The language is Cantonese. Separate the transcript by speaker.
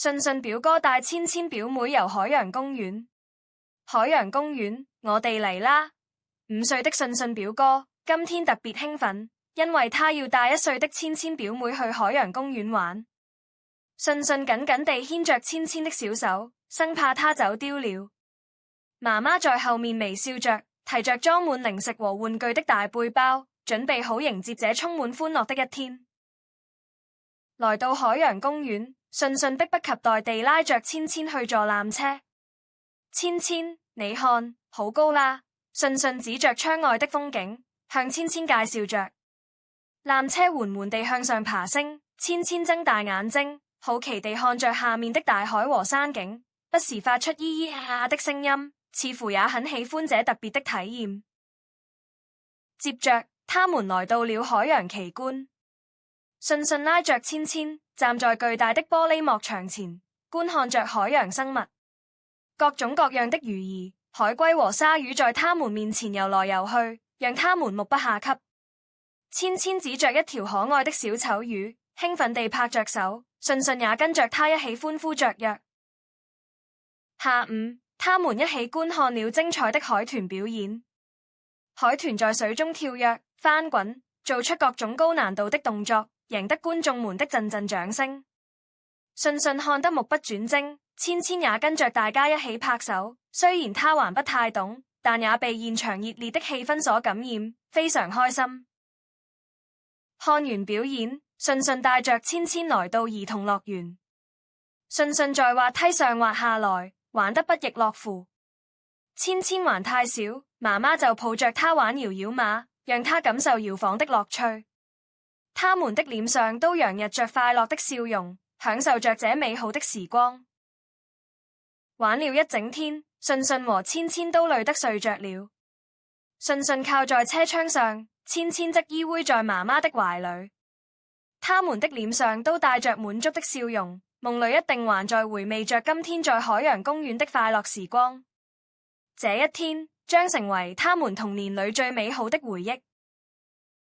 Speaker 1: 信信表哥帶芊芊表妹遊海洋公園。海洋公園，我哋嚟啦！5歲的信信表哥今天特別興奮，因為他要帶1歲的芊芊表妹去海洋公園玩。信信緊緊地牽着芊芊的小手，生怕她走丟了。媽媽在後面微笑着，提着裝滿零食和玩具的大背包，準備好迎接這充滿歡樂的一天。來到海洋公園，信信迫不及待地拉着芊芊去坐纜車。芊芊，你看，好高啦！信信指着窗外的風景，向芊芊介紹着。纜車緩緩地向上爬升，芊芊睜大眼睛，好奇地看着下面的大海和山景，不時發出咿咿呀呀的聲音，似乎也很喜歡這特別的體驗。接着，他們來到了海洋奇觀。信信拉着芊芊站在巨大的玻璃幕牆前，觀看着海洋生物。各種各樣的魚兒、海龜和鯊魚在他們面前游來游去，讓他們目不暇給。芊芊指着一條可愛的小丑魚，興奮地拍着手，信信也跟着他一起歡呼雀躍。下午，他們一起觀看了精彩的海豚表演。海豚在水中跳躍、翻滾，做出各種高難度的動作，贏得觀眾們的陣陣掌聲。信信看得目不轉睛，芊芊也跟着大家一起拍手。雖然他還不太懂，但也被現場熱烈的氣氛所感染，非常開心。看完表演，信信帶着芊芊來到兒童樂園。信信在滑梯上滑下來，玩得不亦樂乎。芊芊還太小，媽媽就抱着她玩搖搖馬，讓她感受搖晃的樂趣。他們的臉上都洋溢着快樂的笑容，享受着這美好的時光。玩了一整天，信信和芊芊都累得睡着了。信信靠在車窗上，芊芊則依偎在媽媽的懷裡。他們的臉上都帶着滿足的笑容，夢裡一定還在回味着今天在海洋公園的快樂時光。這一天將成為他們童年裡最美好的回憶。